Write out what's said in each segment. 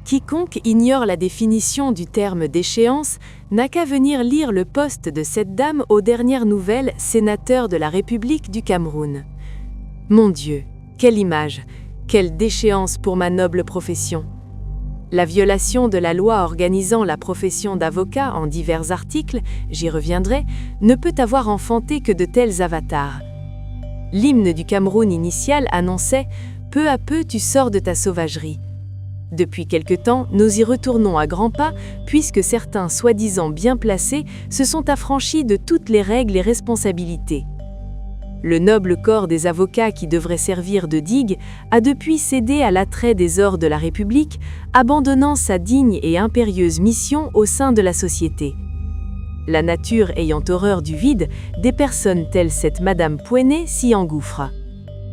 Quiconque ignore la définition du terme d'échéance n'a qu'à venir lire le poste de cette dame aux dernières nouvelles sénateur de la République du Cameroun. Mon Dieu, quelle image, quelle déchéance pour ma noble profession. La violation de la loi organisant la profession d'avocat en divers articles, j'y reviendrai, ne peut avoir enfanté que de tels avatars. L'hymne du Cameroun initial annonçait « Peu à peu tu sors de ta sauvagerie ». Depuis quelque temps, nous y retournons à grands pas, puisque certains soi-disant bien placés se sont affranchis de toutes les règles et responsabilités. Le noble corps des avocats qui devrait servir de digue a depuis cédé à l'attrait des ors de la République, abandonnant sa digne et impérieuse mission au sein de la société. La nature ayant horreur du vide, des personnes telles cette Madame Pouené s'y engouffrent.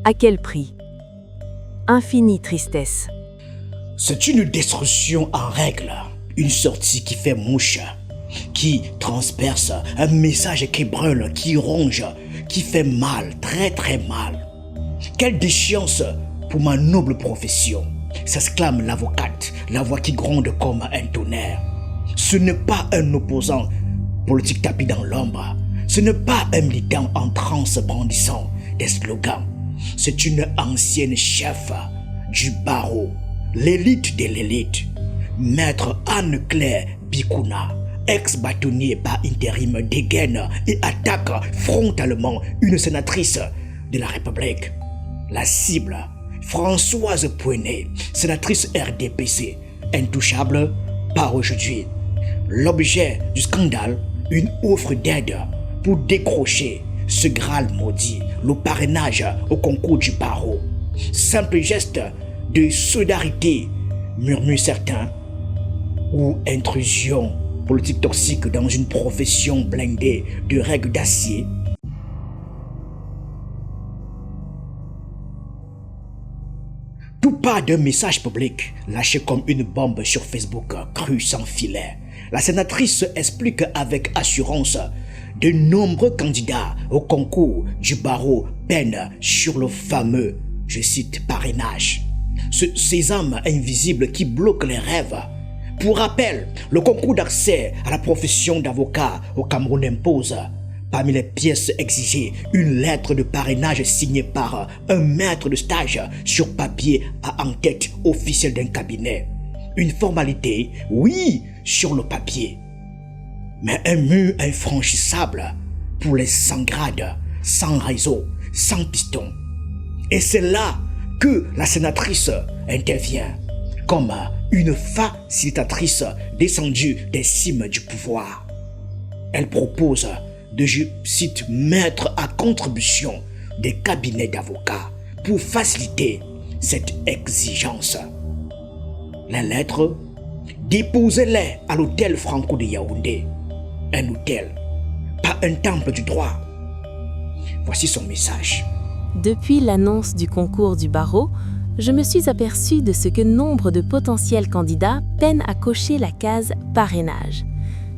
À quel prix? Infinie tristesse. C'est une destruction en règle, une sortie qui fait mouche, qui transperce, un message qui brûle, qui ronge, qui fait mal, très très mal. Quelle déchéance pour ma noble profession, s'exclame l'avocate, la voix qui gronde comme un tonnerre. Ce n'est pas un opposant politique tapis dans l'ombre, ce n'est pas un militant en transe brandissant des slogans, c'est une ancienne chef du barreau, l'élite de l'élite, maître Anne-Claire Bikouna, ex-bâtonnier par intérim dégaine et attaque frontalement une sénatrice de la République. La cible, Françoise Pouené, sénatrice RDPC, intouchable par aujourd'hui. L'objet du scandale, une offre d'aide pour décrocher ce Graal maudit, le parrainage au concours du barreau. Simple geste de solidarité, murmurent certains, ou intrusion politique toxique dans une profession blindée de règles d'acier. Tout part d'un message public lâché comme une bombe sur Facebook, cru sans filet. La sénatrice explique avec assurance de nombreux candidats au concours du barreau peinent sur le fameux, je cite, parrainage. Ce sésame invisible qui bloque les rêves. Pour rappel, le concours d'accès à la profession d'avocat au Cameroun impose, parmi les pièces exigées, une lettre de parrainage signée par un maître de stage sur papier à en-tête officielle d'un cabinet. Une formalité, oui, sur le papier, mais un mur infranchissable pour les sans grade, sans réseau, sans piston. Et c'est là que la sénatrice intervient, comme une facilitatrice descendue des cimes du pouvoir. Elle propose de, je cite, mettre à contribution des cabinets d'avocats pour faciliter cette exigence. Les lettres, déposez-les à l'hôtel Franco de Yaoundé. Un hôtel, pas un temple du droit. Voici son message. Depuis l'annonce du concours du barreau, je me suis aperçu de ce que nombre de potentiels candidats peinent à cocher la case parrainage.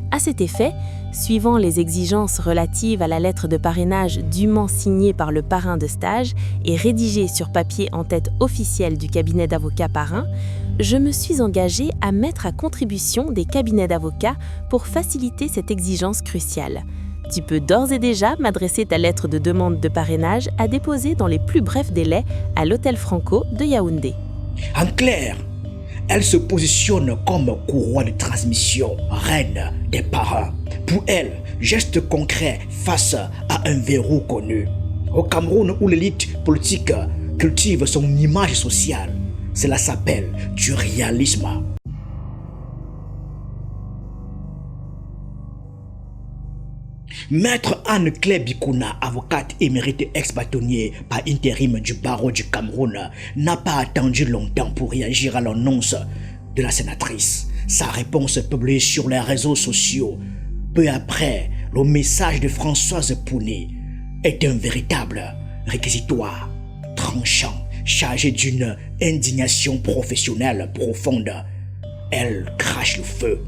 À cet effet, suivant les exigences relatives à la lettre de parrainage dûment signée par le parrain de stage et rédigée sur papier en tête officielle du cabinet d'avocats parrain, je me suis engagé à mettre à contribution des cabinets d'avocats pour faciliter cette exigence cruciale. Tu peux d'ores et déjà m'adresser ta lettre de demande de parrainage à déposer dans les plus brefs délais à l'hôtel Franco de Yaoundé. En clair, elle se positionne comme courroie de transmission, reine des parrains. Pour elle, geste concret face à un verrou connu. Au Cameroun où l'élite politique cultive son image sociale, cela s'appelle du réalisme. Maître Anne-Claire Bikouna, avocate émérite ex-bâtonnier par intérim du barreau du Cameroun, n'a pas attendu longtemps pour réagir à l'annonce de la sénatrice. Sa réponse publiée sur les réseaux sociaux, peu après le message de Françoise Pouené, est un véritable réquisitoire, tranchant, chargé d'une indignation professionnelle profonde. Elle crache le feu.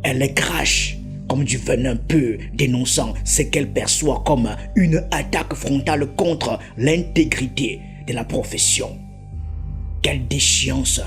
Elle les crache comme du venin pur, dénonçant ce qu'elle perçoit comme une attaque frontale contre l'intégrité de la profession. Quelle déchéance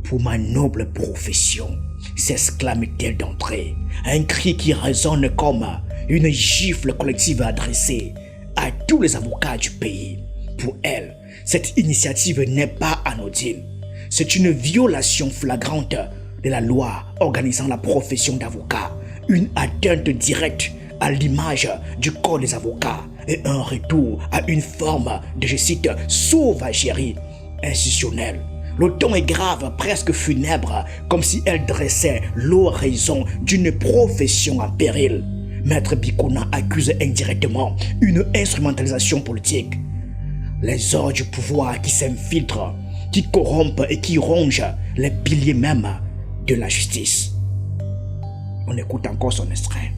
Pour ma noble profession, s'exclame-t-elle d'entrée, un cri qui résonne comme une gifle collective adressée à tous les avocats du pays. Pour elle, cette initiative n'est pas anodine. C'est une violation flagrante de la loi organisant la profession d'avocat, une atteinte directe à l'image du corps des avocats et un retour à une forme de, je cite, sauvagerie institutionnelle. Le ton est grave, presque funèbre, comme si elle dressait l'oraison d'une profession en péril. Maître Bikouna accuse indirectement une instrumentalisation politique. Les ordres du pouvoir qui s'infiltrent, qui corrompent et qui rongent les piliers même de la justice. On écoute encore son extrait.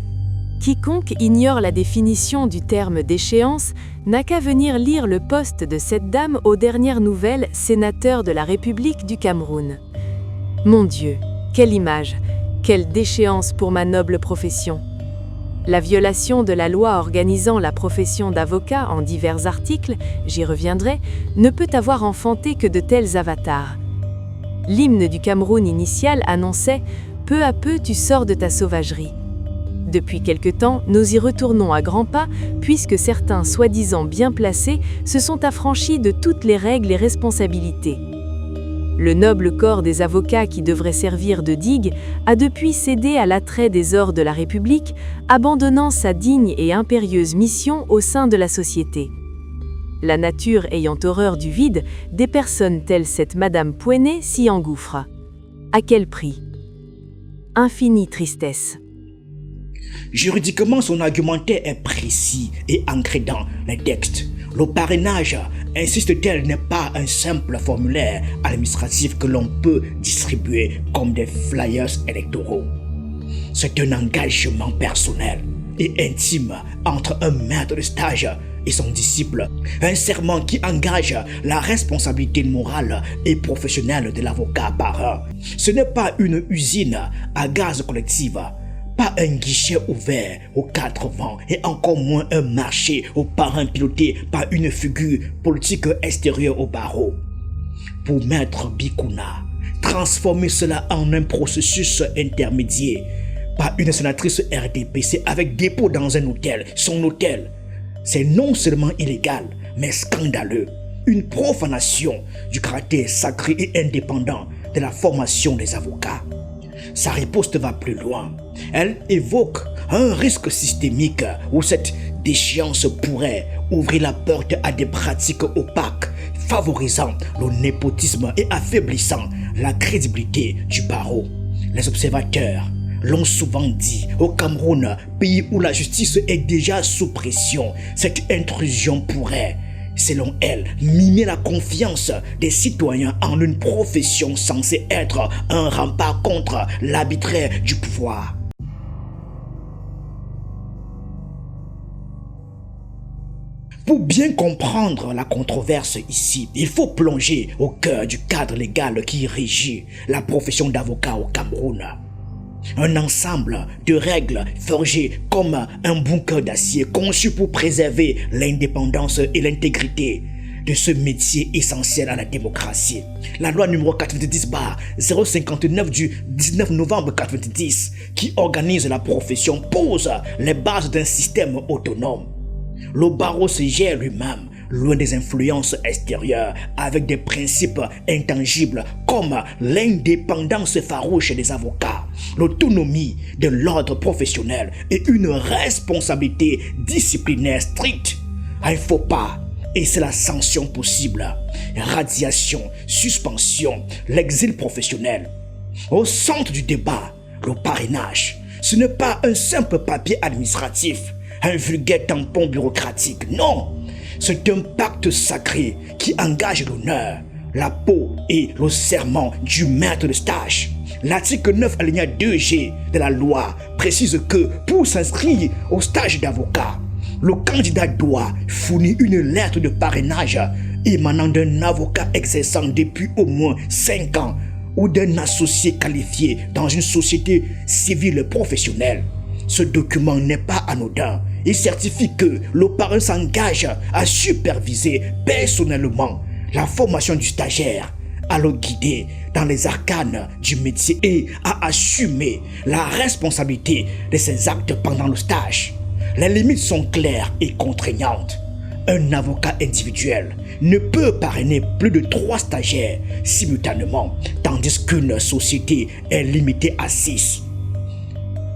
Quiconque ignore la définition du terme d'échéance n'a qu'à venir lire le post de cette dame aux dernières nouvelles, sénateur de la République du Cameroun. Mon Dieu, quelle image, quelle déchéance pour ma noble profession. La violation de la loi organisant la profession d'avocat en divers articles, j'y reviendrai, ne peut avoir enfanté que de tels avatars. L'hymne du Cameroun initial annonçait « Peu à peu tu sors de ta sauvagerie ». Depuis quelque temps, nous y retournons à grands pas, puisque certains soi-disant bien placés se sont affranchis de toutes les règles et responsabilités. Le noble corps des avocats qui devrait servir de digue a depuis cédé à l'attrait des ors de la République, abandonnant sa digne et impérieuse mission au sein de la société. La nature ayant horreur du vide, des personnes telles cette Madame Pouenet s'y engouffrent. À quel prix? Infinie tristesse. Juridiquement, son argumentaire est précis et ancré dans les textes. Le parrainage, insiste-t-elle, n'est pas un simple formulaire administratif que l'on peut distribuer comme des flyers électoraux. C'est un engagement personnel et intime entre un maître de stage et son disciple, un serment qui engage la responsabilité morale et professionnelle de l'avocat parrain. Ce n'est pas une usine à gaz collective, pas un guichet ouvert aux quatre vents et encore moins un marché aux parrains piloté par une figure politique extérieure au barreau. Pour Maître Bikouna, transformer cela en un processus intermédiaire par une sénatrice RDPC avec dépôt dans un hôtel, son hôtel, c'est non seulement illégal, mais scandaleux. Une profanation du caractère sacré et indépendant de la formation des avocats. Sa riposte va plus loin. Elle évoque un risque systémique où cette déchéance pourrait ouvrir la porte à des pratiques opaques, favorisant le népotisme et affaiblissant la crédibilité du barreau. Les observateurs l'ont souvent dit, au Cameroun, pays où la justice est déjà sous pression, cette intrusion pourrait, selon elle, miner la confiance des citoyens en une profession censée être un rempart contre l'arbitraire du pouvoir. Pour bien comprendre la controverse ici, il faut plonger au cœur du cadre légal qui régit la profession d'avocat au Cameroun. Un ensemble de règles forgées comme un bunker d'acier conçu pour préserver l'indépendance et l'intégrité de ce métier essentiel à la démocratie. La loi numéro 90/059 du 19 novembre 90 qui organise la profession pose les bases d'un système autonome. Le barreau se gère lui-même, loin des influences extérieures, avec des principes intangibles comme l'indépendance farouche des avocats, l'autonomie de l'ordre professionnel et une responsabilité disciplinaire stricte. Un faux pas, et c'est la sanction possible. Radiation, suspension, l'exil professionnel. Au centre du débat, le parrainage. Ce n'est pas un simple papier administratif, un vulgaire tampon bureaucratique, non. C'est un pacte sacré qui engage l'honneur, la peau et le serment du maître de stage. L'article 9 alinéa 2G de la loi précise que pour s'inscrire au stage d'avocat, le candidat doit fournir une lettre de parrainage émanant d'un avocat exerçant depuis au moins 5 ans ou d'un associé qualifié dans une société civile professionnelle. Ce document n'est pas anodin. Il certifie que le parrain s'engage à superviser personnellement la formation du stagiaire, à le guider dans les arcanes du métier et à assumer la responsabilité de ses actes pendant le stage. Les limites sont claires et contraignantes. Un avocat individuel ne peut parrainer plus de 3 stagiaires simultanément, tandis qu'une société est limitée à 6.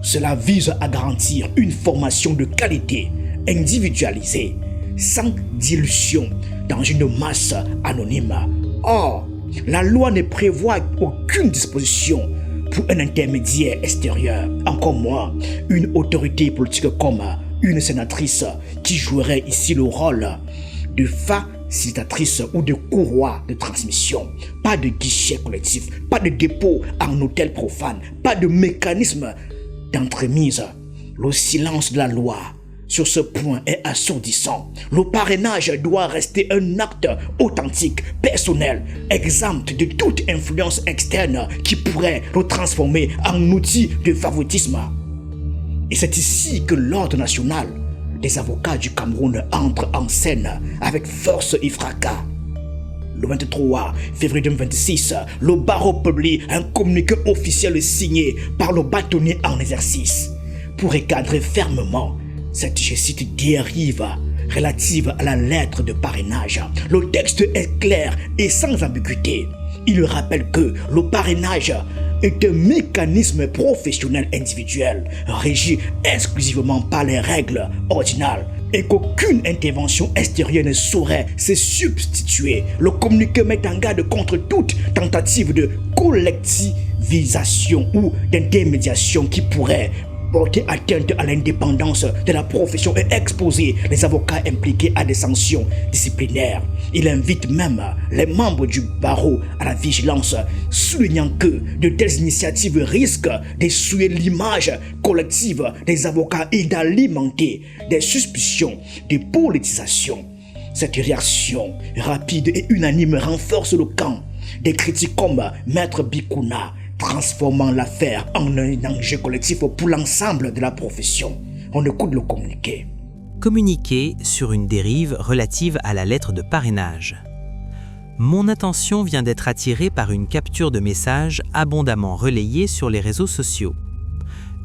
Cela vise à garantir une formation de qualité, individualisée, sans dilution dans une masse anonyme. Or, la loi ne prévoit aucune disposition pour un intermédiaire extérieur, encore moins une autorité politique comme une sénatrice qui jouerait ici le rôle de facilitatrice ou de courroie de transmission. Pas de guichet collectif, pas de dépôt en hôtel profane, pas de mécanisme d'entremise. Le silence de la loi sur ce point est assourdissant. Le parrainage doit rester un acte authentique, personnel, exempt de toute influence externe qui pourrait le transformer en outil de favoritisme. Et c'est ici que l'Ordre national des avocats du Cameroun entre en scène avec force et fracas. Le 23 février 2026, le barreau publie un communiqué officiel signé par le bâtonnier en exercice pour recadrer fermement cette, je cite, dérive relative à la lettre de parrainage. Le texte est clair et sans ambiguïté. Il rappelle que le parrainage est un mécanisme professionnel individuel régi exclusivement par les règles ordinales et qu'aucune intervention extérieure ne saurait se substituer. Le communiqué met en garde contre toute tentative de collectivisation ou d'intermédiation qui pourrait porter atteinte à l'indépendance de la profession et exposer les avocats impliqués à des sanctions disciplinaires. Il invite même les membres du barreau à la vigilance, soulignant que de telles initiatives risquent d'essuyer l'image collective des avocats et d'alimenter des suspicions de politisation. Cette réaction rapide et unanime renforce le camp des critiques comme Maître Bikouna, transformant l'affaire en un enjeu collectif pour l'ensemble de la profession. On écoute le communiqué. Communiqué sur une dérive relative à la lettre de parrainage. Mon attention vient d'être attirée par une capture de message abondamment relayée sur les réseaux sociaux.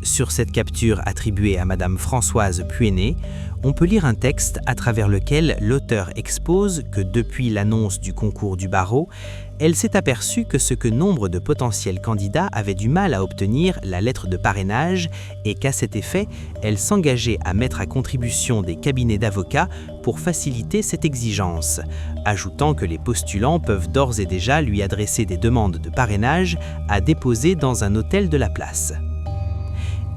Sur cette capture attribuée à Madame Françoise Puéné, on peut lire un texte à travers lequel l'auteur expose que depuis l'annonce du concours du barreau, elle s'est aperçue que ce que nombre de potentiels candidats avaient du mal à obtenir, la lettre de parrainage, et qu'à cet effet, elle s'engageait à mettre à contribution des cabinets d'avocats pour faciliter cette exigence, ajoutant que les postulants peuvent d'ores et déjà lui adresser des demandes de parrainage à déposer dans un hôtel de la place.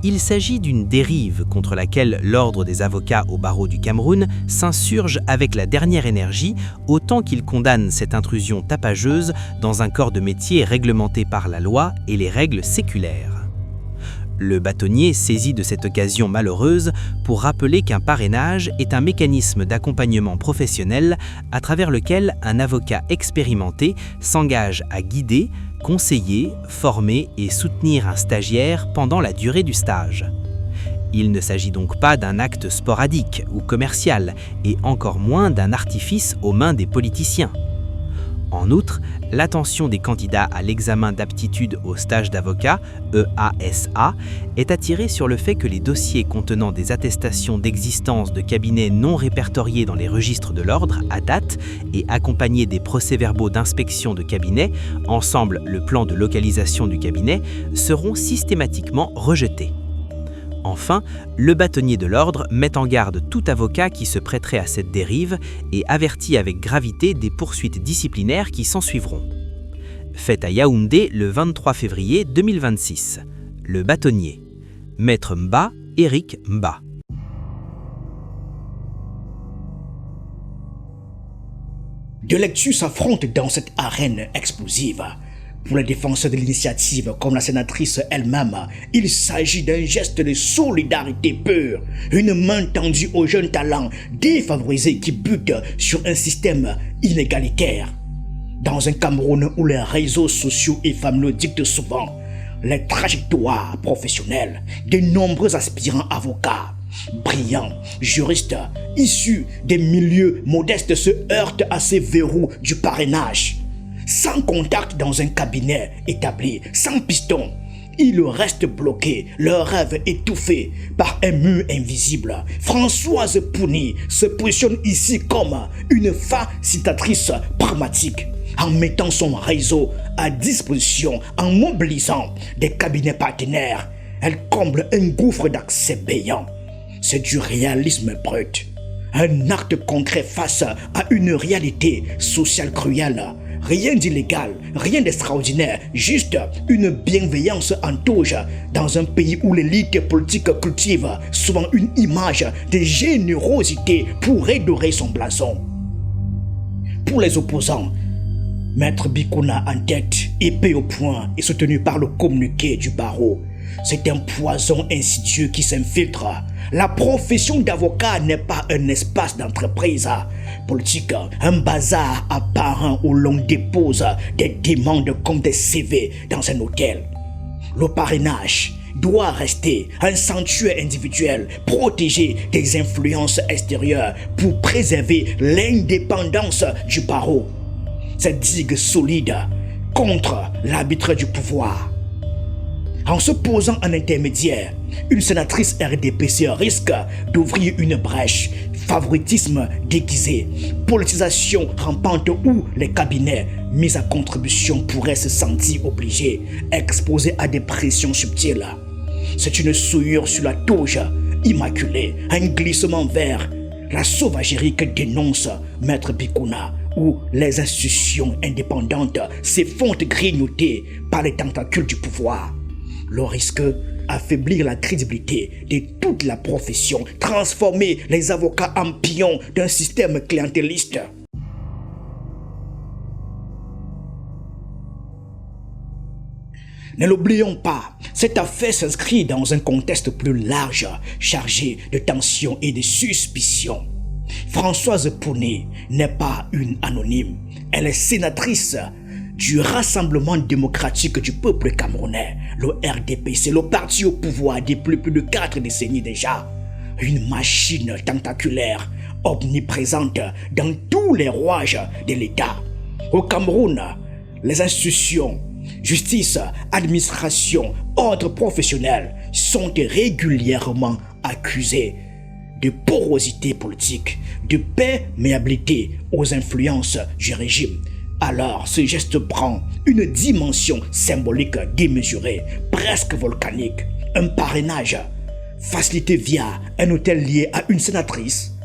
Il s'agit d'une dérive contre laquelle l'Ordre des avocats au barreau du Cameroun s'insurge avec la dernière énergie, autant qu'il condamne cette intrusion tapageuse dans un corps de métier réglementé par la loi et les règles séculaires. Le bâtonnier saisit de cette occasion malheureuse pour rappeler qu'un parrainage est un mécanisme d'accompagnement professionnel à travers lequel un avocat expérimenté s'engage à guider, conseiller, former et soutenir un stagiaire pendant la durée du stage. Il ne s'agit donc pas d'un acte sporadique ou commercial, et encore moins d'un artifice aux mains des politiciens. En outre, l'attention des candidats à l'examen d'aptitude au stage d'avocat, EASA, est attirée sur le fait que les dossiers contenant des attestations d'existence de cabinets non répertoriés dans les registres de l'ordre à date et accompagnés des procès-verbaux d'inspection de cabinet, ensemble le plan de localisation du cabinet, seront systématiquement rejetés. Enfin, le bâtonnier de l'ordre met en garde tout avocat qui se prêterait à cette dérive et avertit avec gravité des poursuites disciplinaires qui s'ensuivront. Fait à Yaoundé le 23 février 2026. Le bâtonnier. Maître Mba, Éric Mba. Deux lectures s'affrontent dans cette arène explosive. Pour les défenseurs de l'initiative, comme la sénatrice elle-même, il s'agit d'un geste de solidarité pure, une main tendue aux jeunes talents défavorisés qui butent sur un système inégalitaire. Dans un Cameroun où les réseaux sociaux et familiaux dictent souvent les trajectoires professionnelles, de nombreux aspirants avocats, brillants, juristes, issus des milieux modestes se heurtent à ces verrous du parrainage. Sans contact dans un cabinet établi, sans piston, ils restent bloqués, leurs rêves étouffés par un mur invisible. Françoise Pouni se positionne ici comme une facilitatrice pragmatique, en mettant son réseau à disposition, en mobilisant des cabinets partenaires. Elle comble un gouffre d'accès payant. C'est du réalisme brut. Un acte concret face à une réalité sociale cruelle. Rien d'illégal, rien d'extraordinaire, juste une bienveillance en touche dans un pays où l'élite politique cultive souvent une image de générosité pour redorer son blason. Pour les opposants, Maître Bikouna en tête, épée au poing et soutenu par le communiqué du barreau. C'est un poison insidieux qui s'infiltre. La profession d'avocat n'est pas un espace d'entreprise politique, un bazar apparent où l'on dépose des demandes comme des CV dans un hôtel. Le parrainage doit rester un sanctuaire individuel protégé des influences extérieures pour préserver l'indépendance du barreau. Cette digue solide contre l'arbitre du pouvoir. En se posant en intermédiaire, une sénatrice RDPC risque d'ouvrir une brèche. Favoritisme déguisé, politisation rampante où les cabinets mis à contribution pourraient se sentir obligés, exposés à des pressions subtiles. C'est une souillure sur la touche immaculée, un glissement vers la sauvagerie que dénonce Maître Bikouna, où les institutions indépendantes se font grignoter par les tentacules du pouvoir. Le risque, affaiblir la crédibilité de toute la profession, transformer les avocats en pions d'un système clientéliste. Ne l'oublions pas, cette affaire s'inscrit dans un contexte plus large, chargé de tensions et de suspicions. Françoise Pouni n'est pas une anonyme, elle est sénatrice du Rassemblement démocratique du peuple camerounais, le RDPC, le parti au pouvoir depuis plus de 4 décennies déjà. Une machine tentaculaire, omniprésente dans tous les rouages de l'État. Au Cameroun, les institutions, justice, administration, ordre professionnel sont régulièrement accusées de porosité politique, de perméabilité aux influences du régime. Alors, ce geste prend une dimension symbolique démesurée, presque volcanique. Un parrainage facilité via un hôtel lié à une sénatrice.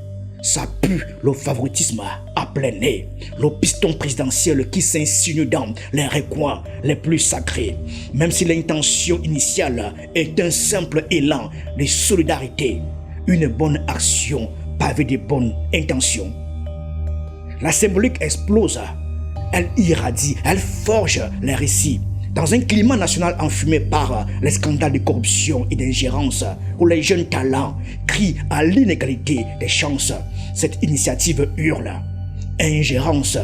Ça pue le favoritisme à plein nez, le piston présidentiel qui s'insinue dans les recoins les plus sacrés. Même si l'intention initiale est un simple élan de solidarité, une bonne action pavée de bonnes intentions. La symbolique explose. Elle irradie, elle forge les récits. Dans un climat national enfumé par les scandales de corruption et d'ingérence, où les jeunes talents crient à l'inégalité des chances, cette initiative hurle. Ingérence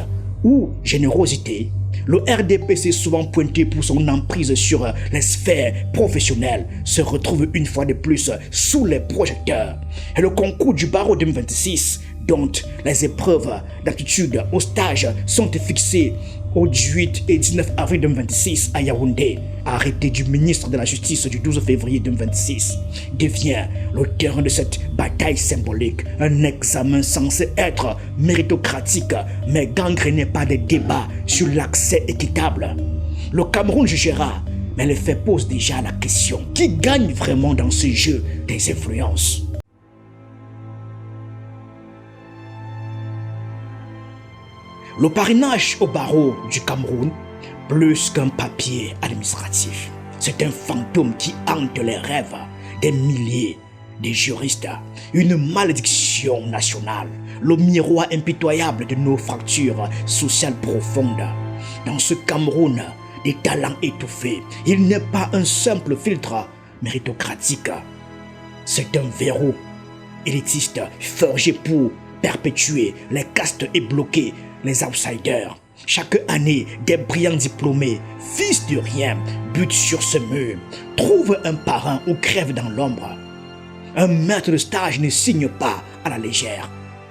ou générosité, le RDPC, souvent pointé pour son emprise sur les sphères professionnelles, se retrouve une fois de plus sous les projecteurs. Et le concours du barreau 2026, dont les épreuves d'aptitude au stage sont fixées au 18 et 19 avril 2026 à Yaoundé, arrêté du ministre de la Justice du 12 février 2026, devient le terrain de cette bataille symbolique, un examen censé être méritocratique, mais gangréné par des débats sur l'accès équitable. Le Cameroun jugera, mais les faits posent déjà la question: qui gagne vraiment dans ce jeu des influences? Le parrainage au barreau du Cameroun, plus qu'un papier administratif, c'est un fantôme qui hante les rêves des milliers de juristes, une malédiction nationale, le miroir impitoyable de nos fractures sociales profondes. Dans ce Cameroun des talents étouffés, il n'est pas un simple filtre méritocratique, c'est un verrou élitiste forgé pour perpétuer les castes et bloquer les outsiders. Chaque année, des brillants diplômés, fils de rien, butent sur ce mur, trouvent un parrain ou crèvent dans l'ombre. Un maître de stage ne signe pas à la légère.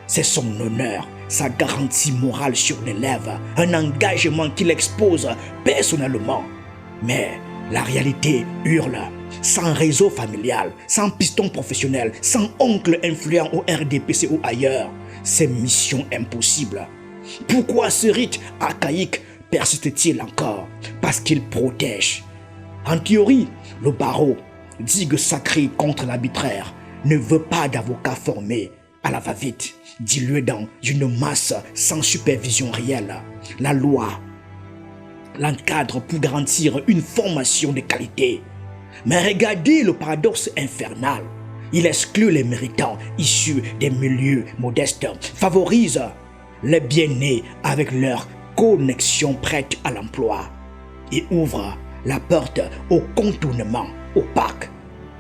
C'est son honneur, sa garantie morale sur l'élève, un engagement qu'il expose personnellement. Mais la réalité hurle. Sans réseau familial, sans piston professionnel, sans oncle influent au RDPC ou ailleurs, c'est mission impossible. Pourquoi ce rite archaïque persiste-t-il encore? Parce qu'il protège. En théorie, le barreau, digue sacrée contre l'arbitraire, ne veut pas d'avocats formés à la va-vite, dilués dans une masse sans supervision réelle. La loi l'encadre pour garantir une formation de qualité. Mais regardez le paradoxe infernal. Il exclut les méritants issus des milieux modestes, favorise les bien-nés avec leur connexion prête à l'emploi et ouvre la porte au contournement opaque,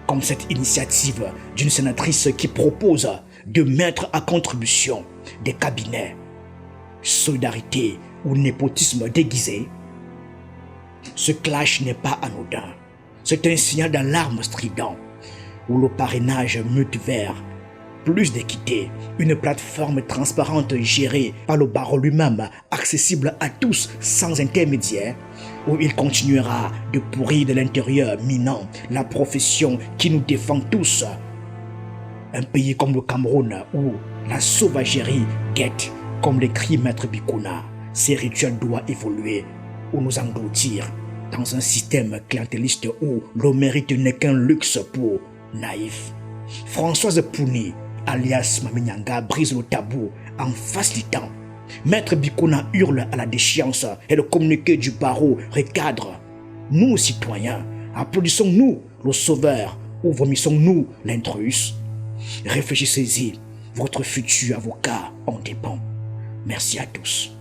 comme cette initiative d'une sénatrice qui propose de mettre à contribution des cabinets. Solidarité ou népotisme déguisé. Ce clash n'est pas anodin. C'est un signal d'alarme strident où le parrainage mute vers plus d'équité, une plateforme transparente gérée par le barreau lui-même, accessible à tous sans intermédiaire, où il continuera de pourrir de l'intérieur, minant la profession qui nous défend tous. Un pays comme le Cameroun où la sauvagerie guette, comme l'écrit Maître Bikouna, ces rituels doivent évoluer ou nous engloutir dans un système clientéliste où le mérite n'est qu'un luxe pour naïfs. Françoise Pouni, alias Maminyanga, brise le tabou en facilitant. Maître Bikouna hurle à la déchéance et le communiqué du barreau recadre. Nous, citoyens, applaudissons-nous le sauveur ou vomissons-nous l'intrus? Réfléchissez-y, votre futur avocat en dépend. Merci à tous.